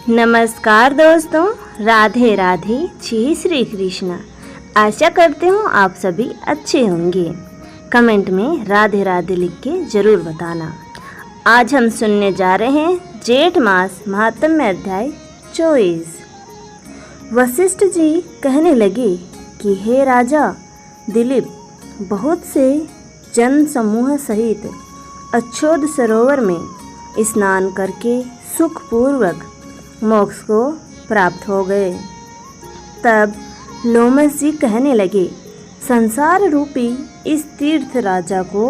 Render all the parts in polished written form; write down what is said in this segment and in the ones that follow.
नमस्कार दोस्तों, राधे राधे, जय श्री कृष्णा। आशा करते हूँ आप सभी अच्छे होंगे। कमेंट में राधे राधे लिख के ज़रूर बताना। आज हम सुनने जा रहे हैं जेठ मास महात्म्य अध्याय 24। वशिष्ठ जी कहने लगे कि हे राजा दिलीप, बहुत से जन समूह सहित अच्छोद सरोवर में स्नान करके सुखपूर्वक मोक्ष को प्राप्त हो गए। तब लोमस जी कहने लगे, संसार रूपी इस तीर्थ राजा को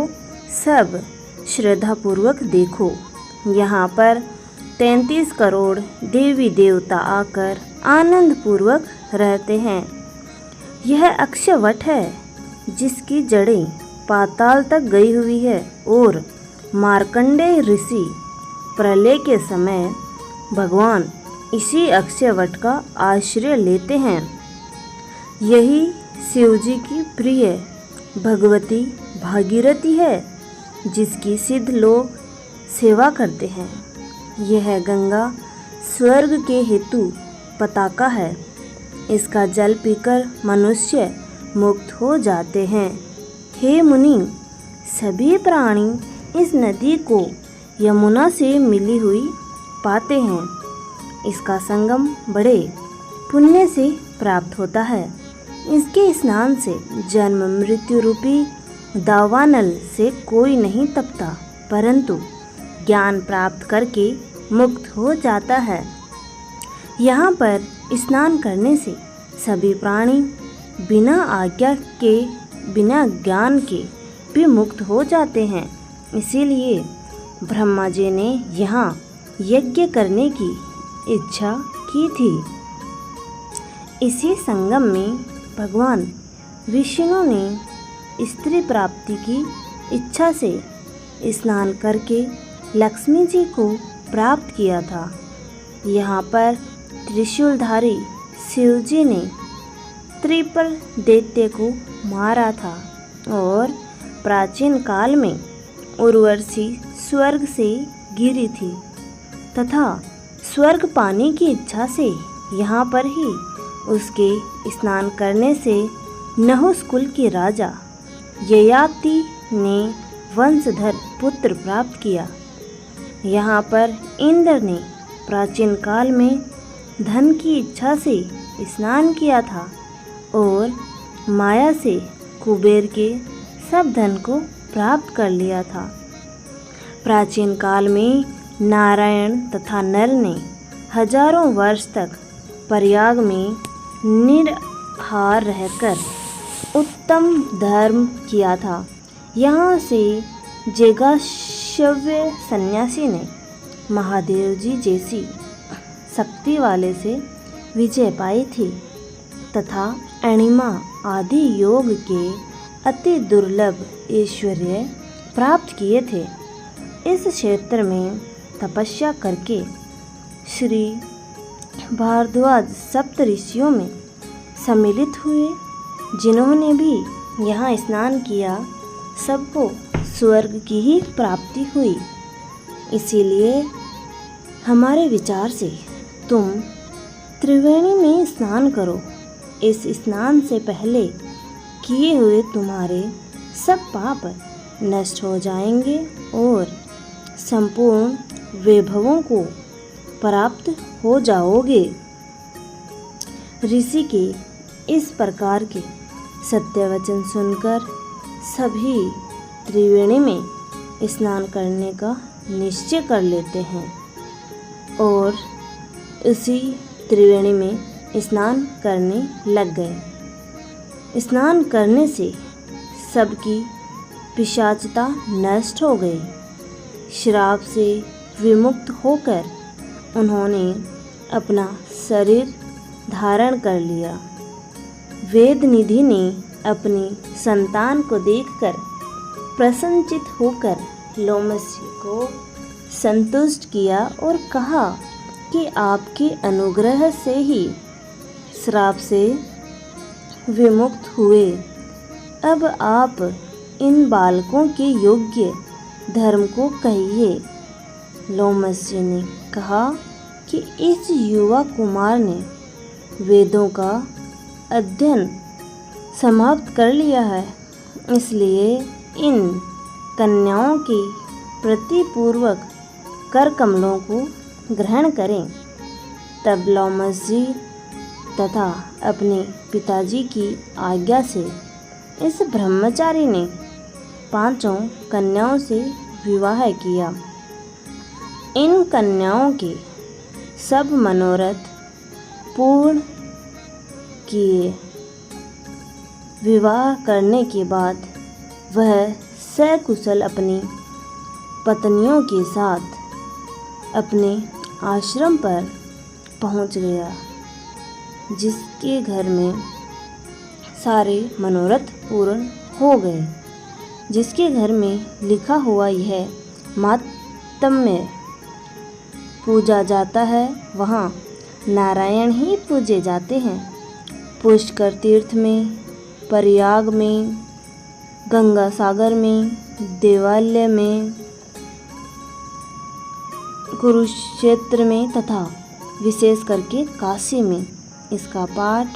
सब श्रद्धापूर्वक देखो। यहाँ पर 33 करोड़ देवी देवता आकर आनंद पूर्वक रहते हैं। यह अक्षयवट है जिसकी जड़ें पाताल तक गई हुई है और मार्कंडेय ऋषि प्रलय के समय भगवान इसी अक्षयवट का आश्रय लेते हैं। यही शिवजी की प्रिय भगवती भागीरथी है जिसकी सिद्ध लोग सेवा करते हैं। यह गंगा स्वर्ग के हेतु पताका है। इसका जल पीकर मनुष्य मुक्त हो जाते हैं। हे मुनि, सभी प्राणी इस नदी को यमुना से मिली हुई पाते हैं। इसका संगम बड़े पुण्य से प्राप्त होता है। इसके स्नान से जन्म मृत्यु रूपी दावानल से कोई नहीं तपता, परंतु ज्ञान प्राप्त करके मुक्त हो जाता है। यहाँ पर स्नान करने से सभी प्राणी बिना आज्ञा के, बिना ज्ञान के भी मुक्त हो जाते हैं। इसीलिए ब्रह्मा जी ने यहाँ यज्ञ करने की इच्छा की थी। इसी संगम में भगवान विष्णु ने स्त्री प्राप्ति की इच्छा से स्नान करके लक्ष्मी जी को प्राप्त किया था। यहाँ पर त्रिशूलधारी शिवजी ने त्रिपर दैत्य को मारा था और प्राचीन काल में उर्वशी स्वर्ग से गिरी थी तथा स्वर्ग पाने की इच्छा से यहाँ पर ही उसके स्नान करने से नहुस कुल के राजा ययाति ने वंशधर पुत्र प्राप्त किया। यहाँ पर इंद्र ने प्राचीन काल में धन की इच्छा से स्नान किया था और माया से कुबेर के सब धन को प्राप्त कर लिया था। प्राचीन काल में नारायण तथा नर ने हजारों वर्ष तक प्रयाग में निराहार रहकर उत्तम धर्म किया था। यहाँ से जेगाश्यव्य सन्यासी ने महादेव जी जैसी शक्ति वाले से विजय पाई थी तथा अणिमा आदि योग के अति दुर्लभ ऐश्वर्य प्राप्त किए थे। इस क्षेत्र में तपस्या करके श्री भारद्वाज सप्त ऋषियों में सम्मिलित हुए। जिन्होंने भी यहाँ स्नान किया सबको स्वर्ग की ही प्राप्ति हुई। इसीलिए हमारे विचार से तुम त्रिवेणी में स्नान करो। इस स्नान से पहले किए हुए तुम्हारे सब पाप नष्ट हो जाएंगे और संपूर्ण वैभवों को प्राप्त हो जाओगे। ऋषि के इस प्रकार के सत्य वचन सुनकर सभी त्रिवेणी में स्नान करने का निश्चय कर लेते हैं और उसी त्रिवेणी में स्नान करने लग गए। स्नान करने से सबकी पिशाचता नष्ट हो गई। श्राप से विमुक्त होकर उन्होंने अपना शरीर धारण कर लिया। वेद निधि ने अपनी संतान को देखकर प्रसन्नचित होकर लोमस जी को संतुष्ट किया और कहा कि आपके अनुग्रह से ही श्राप से विमुक्त हुए। अब आप इन बालकों के योग्य धर्म को कहिए। लोमस जी ने कहा, कि इस युवा कुमार ने वेदों का अध्ययन समाप्त कर लिया है, इसलिए इन कन्याओं की प्रतिपूर्वक कर कमलों को ग्रहण करें। तब लौमस जी तथा अपने पिताजी की आज्ञा से इस ब्रह्मचारी ने 5 कन्याओं से विवाह किया। इन कन्याओं के सब मनोरथ पूर्ण किए। विवाह करने के बाद वह सकुशल अपनी पत्नियों के साथ अपने आश्रम पर पहुंच गया, जिसके घर में सारे मनोरथ पूर्ण हो गए। जिसके घर में लिखा हुआ यह माहात्म्य पूजा जाता है, वहाँ नारायण ही पूजे जाते हैं। पुष्कर तीर्थ में, प्रयाग में, गंगा सागर में, देवालय में, कुरुक्षेत्र में तथा विशेष करके काशी में इसका पाठ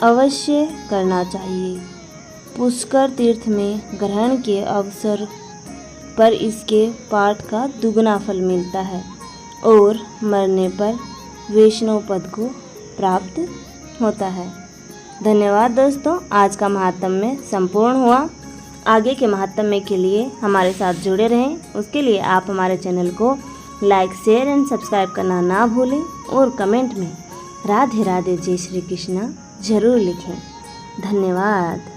अवश्य करना चाहिए। पुष्कर तीर्थ में ग्रहण के अवसर पर इसके पाठ का दुगना फल मिलता है और मरने पर वैष्णव पद को प्राप्त होता है। धन्यवाद दोस्तों, आज का महात्म्य संपूर्ण हुआ। आगे के महात्म्य के लिए हमारे साथ जुड़े रहें। उसके लिए आप हमारे चैनल को लाइक, शेयर एंड सब्सक्राइब करना ना भूलें और कमेंट में राधे राधे जय श्री कृष्णा जरूर लिखें। धन्यवाद।